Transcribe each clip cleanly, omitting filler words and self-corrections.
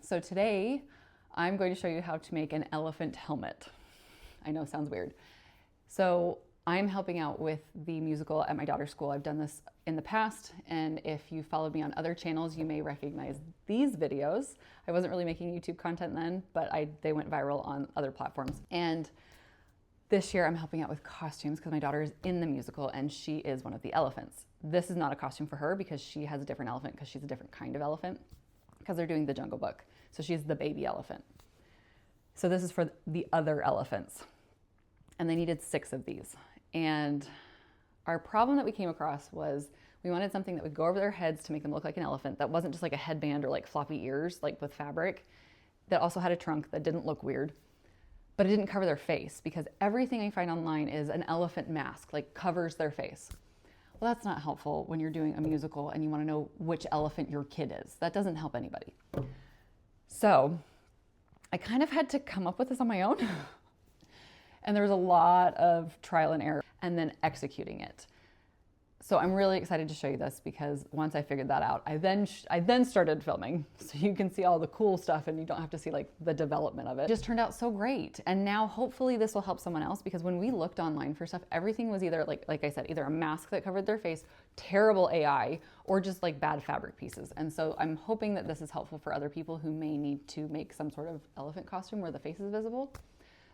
So today I'm going to show you how to make an elephant helmet. I know it sounds weird. So I'm helping out with the musical at my daughter's school. I've done this in the past, and if you followed me on other channels, you may recognize these videos. I wasn't really making YouTube content then, but they went viral on other platforms. And this year I'm helping out with costumes because my daughter is in the musical and she is one of the elephants. This is not a costume for her because she has a different elephant because she's a different kind of elephant because they're doing the Jungle Book. So she's the baby elephant. So this is for the other elephants. And they needed 6 of these. And our problem that we came across was we wanted something that would go over their heads to make them look like an elephant that wasn't just like a headband or like floppy ears, like with fabric, that also had a trunk that didn't look weird, but it didn't cover their face because everything I find online is an elephant mask, like covers their face. Well, that's not helpful when you're doing a musical and you want to know which elephant your kid is. That doesn't help anybody. So I kind of had to come up with this on my own. And there was a lot of trial and error and then executing it. So I'm really excited to show you this because once I figured that out, I then started filming so you can see all the cool stuff and you don't have to see like the development of it. It just turned out so great. And now hopefully this will help someone else because when we looked online for stuff, everything was either like I said, either a mask that covered their face, terrible AI, or just like bad fabric pieces. And so I'm hoping that this is helpful for other people who may need to make some sort of elephant costume where the face is visible.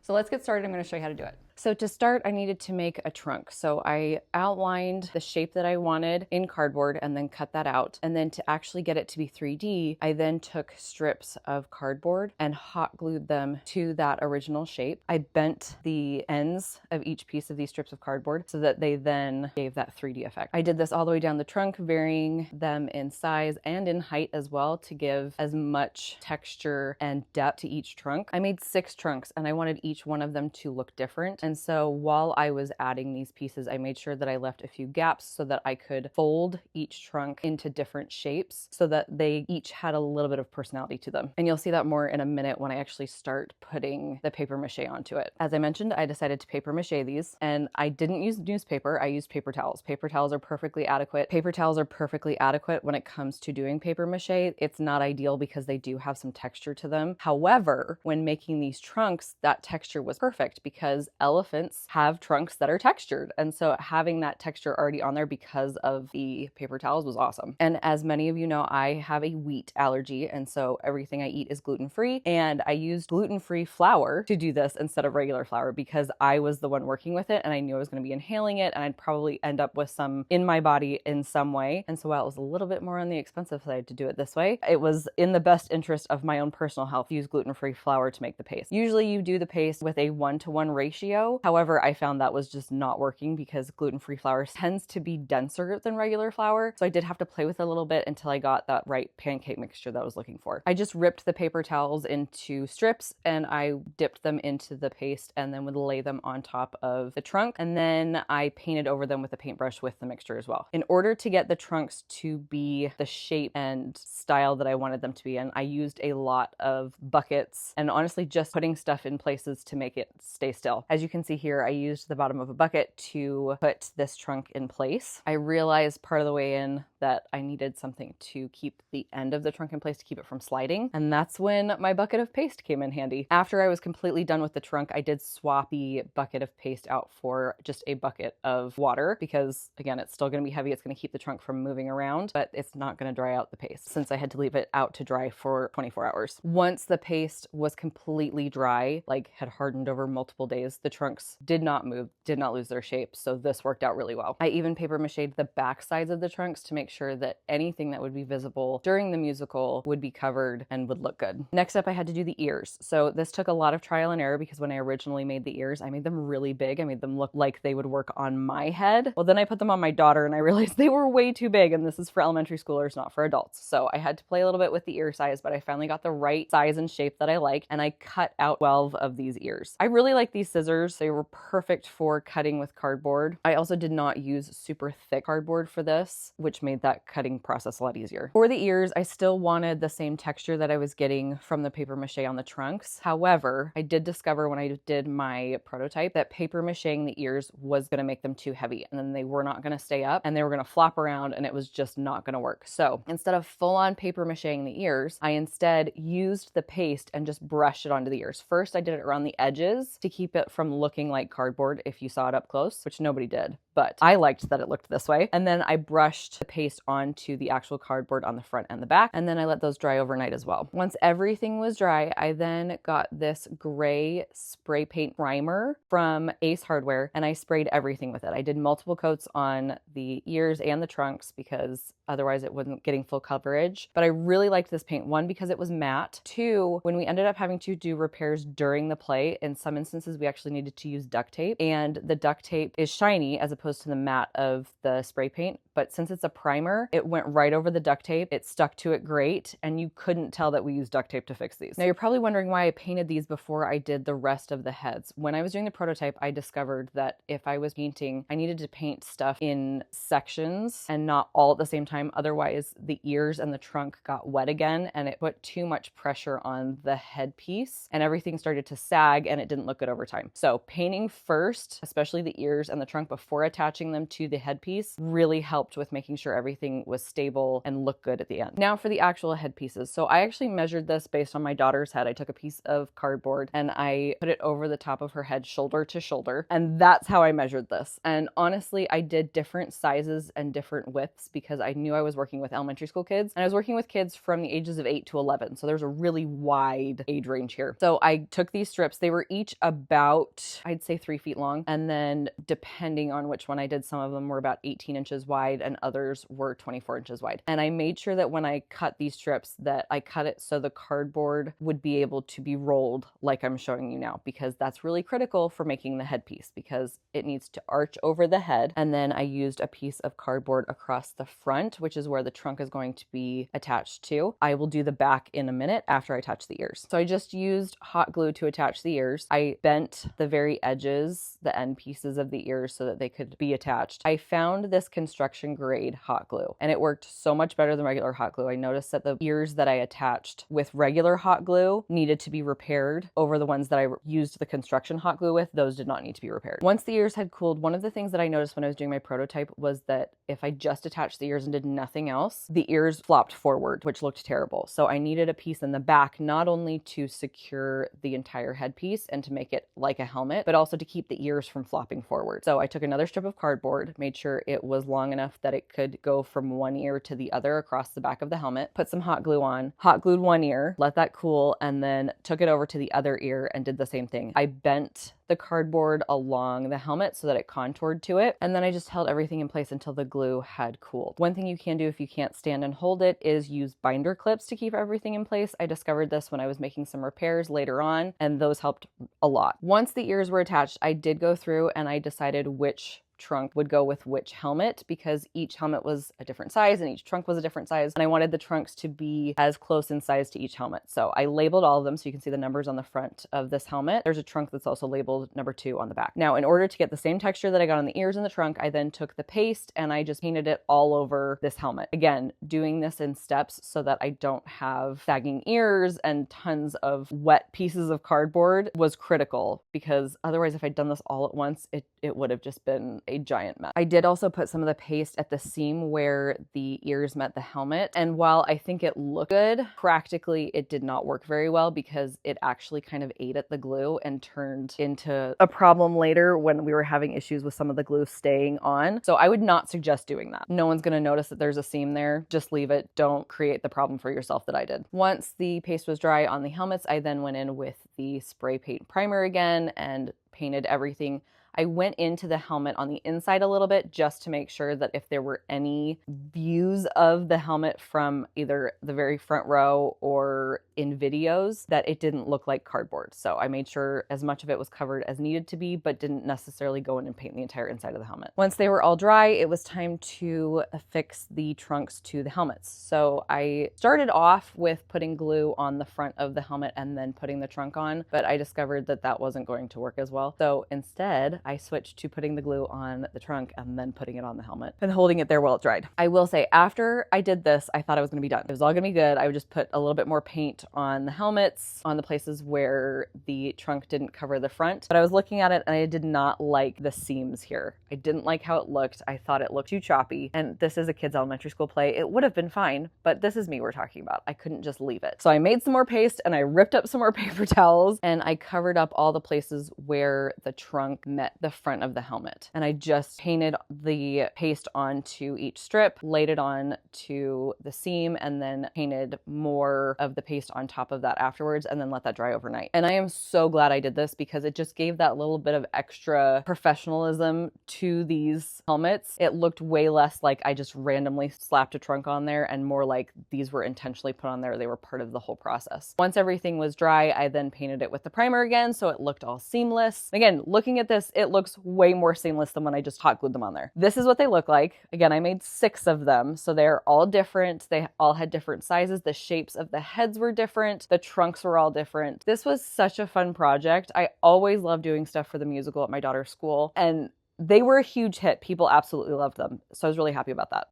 So let's get started. I'm going to show you how to do it. So to start, I needed to make a trunk. So I outlined the shape that I wanted in cardboard and then cut that out. And then to actually get it to be 3D, I then took strips of cardboard and hot glued them to that original shape. I bent the ends of each piece of these strips of cardboard so that they then gave that 3D effect. I did this all the way down the trunk, varying them in size and in height as well to give as much texture and depth to each trunk. I made 6 trunks and I wanted each one of them to look different. And so while I was adding these pieces, I made sure that I left a few gaps so that I could fold each trunk into different shapes so that they each had a little bit of personality to them. And you'll see that more in a minute when I actually start putting the paper mache onto it. As I mentioned, I decided to paper mache these and I didn't use newspaper, I used paper towels. Paper towels are perfectly adequate. Paper towels are perfectly adequate when it comes to doing paper mache. It's not ideal because they do have some texture to them. However, when making these trunks, that texture was perfect because elephants have trunks that are textured. And so having that texture already on there because of the paper towels was awesome. And as many of you know, I have a wheat allergy. And so everything I eat is gluten-free. And I used gluten-free flour to do this instead of regular flour because I was the one working with it and I knew I was going to be inhaling it and I'd probably end up with some in my body in some way. And so while it was a little bit more on the expensive side to do it this way, it was in the best interest of my own personal health to use gluten-free flour to make the paste. Usually you do the paste with a 1-to-1 ratio. However, I found that was just not working because gluten-free flour tends to be denser than regular flour. So I did have to play with it a little bit until I got that right pancake mixture that I was looking for. I just ripped the paper towels into strips and I dipped them into the paste and then would lay them on top of the trunk. And then I painted over them with a paintbrush with the mixture as well. In order to get the trunks to be the shape and style that I wanted them to be in, I used a lot of buckets and honestly just putting stuff in places to make it stay still. As you can see here, I used the bottom of a bucket to put this trunk in place. I realized part of the way in that I needed something to keep the end of the trunk in place to keep it from sliding. And that's when my bucket of paste came in handy. After I was completely done with the trunk, I did swap the bucket of paste out for just a bucket of water because again, it's still going to be heavy. It's going to keep the trunk from moving around, but it's not going to dry out the paste since I had to leave it out to dry for 24 hours. Once the paste was completely dry, like had hardened over multiple days, the trunks did not move, did not lose their shape. So this worked out really well. I even paper mache'd the back sides of the trunks to make sure that anything that would be visible during the musical would be covered and would look good. Next up, I had to do the ears. So this took a lot of trial and error because when I originally made the ears, I made them really big. I made them look like they would work on my head. Well, then I put them on my daughter and I realized they were way too big and this is for elementary schoolers, not for adults. So I had to play a little bit with the ear size, but I finally got the right size and shape that I like and I cut out 12 of these ears. I really like these scissors. They were perfect for cutting with cardboard. I also did not use super thick cardboard for this, which made that cutting process a lot easier. For the ears, I still wanted the same texture that I was getting from the papier-mâché on the trunks. However, I did discover when I did my prototype that papier-mâchéing the ears was going to make them too heavy, and then they were not going to stay up and they were going to flop around, and it was just not going to work. So instead of full-on papier-mâchéing the ears, I instead used the paste and just brushed it onto the ears. First, I did it around the edges to keep it from looking like cardboard if you saw it up close, which nobody did, but I liked that it looked this way. And then I brushed the paste onto the actual cardboard on the front and the back, and then I let those dry overnight as well. Once everything was dry, I then got this gray spray paint primer from Ace Hardware, and I sprayed everything with it. I did multiple coats on the ears and the trunks because otherwise it wasn't getting full coverage. But I really liked this paint, one, because it was matte. Two, when we ended up having to do repairs during the play, in some instances we actually needed to use duct tape, and the duct tape is shiny as opposed to the matte of the spray paint. But since it's a primer, it went right over the duct tape. It stuck to it great, and you couldn't tell that we used duct tape to fix these. Now you're probably wondering why I painted these before I did the rest of the heads. When I was doing the prototype, I discovered that if I was painting, I needed to paint stuff in sections and not all at the same time. Otherwise, the ears and the trunk got wet again, and it put too much pressure on the headpiece, and everything started to sag, and it didn't look good over time. So painting first, especially the ears and the trunk before attaching them to the headpiece, really helped with making sure everything was stable and looked good at the end. Now for the actual headpieces. So I actually measured this based on my daughter's head. I took a piece of cardboard and I put it over the top of her head, shoulder to shoulder, and that's how I measured this. And honestly, I did different sizes and different widths because I knew I was working with elementary school kids, and I was working with kids from the ages of 8 to 11. So there's a really wide age range here. So I took these strips. They were each about, I'd say 3 feet long. And then depending on which one I did, some of them were about 18 inches wide and others were 24 inches wide. And I made sure that when I cut these strips that I cut it so the cardboard would be able to be rolled like I'm showing you now, because that's really critical for making the headpiece because it needs to arch over the head. And then I used a piece of cardboard across the front, which is where the trunk is going to be attached to. I will do the back in a minute after I attach the ears. So I just used hot glue to attach the ears. I bent the very edges, the end pieces of the ears so that they could be attached. I found this construction grade hot glue, and it worked so much better than regular hot glue. I noticed that the ears that I attached with regular hot glue needed to be repaired over the ones that I used the construction hot glue with. Those did not need to be repaired. Once the ears had cooled, one of the things that I noticed when I was doing my prototype was that if I just attached the ears and did nothing else, the ears flopped forward, which looked terrible. So I needed a piece in the back, not only to secure the entire headpiece and to make it like a helmet, but also to keep the ears from flopping forward. So I took another strip of cardboard, made sure it was long enough that it could go from one ear to the other across the back of the helmet, put some hot glue on, hot glued one ear, let that cool, and then took it over to the other ear and did the same thing. I bent the cardboard along the helmet so that it contoured to it, and then I just held everything in place until the glue had cooled. One thing you can do if you can't stand and hold it is use binder clips to keep everything in place. I discovered this when I was making some repairs later on, and those helped a lot. Once the ears were attached, I did go through and I decided which trunk would go with which helmet because each helmet was a different size and each trunk was a different size, and I wanted the trunks to be as close in size to each helmet. So I labeled all of them so you can see the numbers on the front of this helmet. There's a trunk that's also labeled number 2 on the back. Now, in order to get the same texture that I got on the ears and the trunk, I then took the paste and I just painted it all over this helmet. Again, doing this in steps so that I don't have sagging ears and tons of wet pieces of cardboard was critical, because otherwise if I'd done this all at once, it would have just been a giant mess. I did also put some of the paste at the seam where the ears met the helmet, and while I think it looked good, practically it did not work very well because it actually kind of ate at the glue and turned into a problem later when we were having issues with some of the glue staying on. So I would not suggest doing that. No one's going to notice that there's a seam there. Just leave it. Don't create the problem for yourself that I did. Once the paste was dry on the helmets, I then went in with the spray paint primer again and painted everything. I went into the helmet on the inside a little bit just to make sure that if there were any views of the helmet from either the very front row or in videos, that it didn't look like cardboard. So I made sure as much of it was covered as needed to be, but didn't necessarily go in and paint the entire inside of the helmet. Once they were all dry, it was time to affix the trunks to the helmets. So I started off with putting glue on the front of the helmet and then putting the trunk on, but I discovered that that wasn't going to work as well. So instead, I switched to putting the glue on the trunk and then putting it on the helmet and holding it there while it dried. I will say, after I did this, I thought I was gonna be done. It was all gonna be good. I would just put a little bit more paint on the helmets, on the places where the trunk didn't cover the front. But I was looking at it and I did not like the seams here. I didn't like how it looked. I thought it looked too choppy. And this is a kid's elementary school play. It would have been fine, but this is me we're talking about. I couldn't just leave it. So I made some more paste and I ripped up some more paper towels and I covered up all the places where the trunk met the front of the helmet. And I just painted the paste onto each strip, laid it on to the seam, and then painted more of the paste on top of that afterwards, and then let that dry overnight. And I am so glad I did this because it just gave that little bit of extra professionalism to these helmets. It looked way less like I just randomly slapped a trunk on there and more like these were intentionally put on there. They were part of the whole process. Once everything was dry, I then painted it with the primer again, so it looked all seamless. Again, looking at this, it looks way more seamless than when I just hot glued them on there. This is what they look like. Again, I made 6 of them, so they're all different. They all had different sizes. The shapes of the heads were different. The trunks were all different. This was such a fun project. I always love doing stuff for the musical at my daughter's school, and they were a huge hit. People absolutely loved them, so I was really happy about that.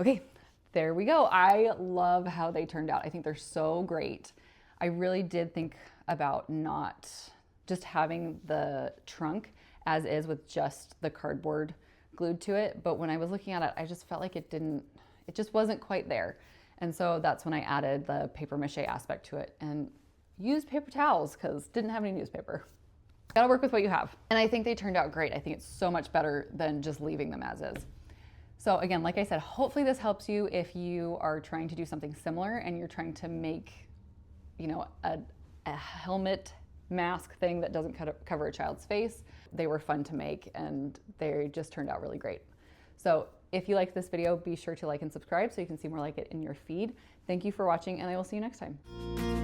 Okay, there we go. I love how they turned out. I think they're so great. I really did think about not just having the trunk as is with just the cardboard glued to it, but when I was looking at it, I just felt like it just wasn't quite there. And so that's when I added the papier-mâché aspect to it and used paper towels because didn't have any newspaper. Gotta work with what you have. And I think they turned out great. I think it's so much better than just leaving them as is. So again, like I said, hopefully this helps you if you are trying to do something similar and you're trying to make, you know, a helmet mask thing that doesn't cover a child's face. They were fun to make and they just turned out really great. So if you liked this video, be sure to like and subscribe so you can see more like it in your feed. Thank you for watching and I will see you next time.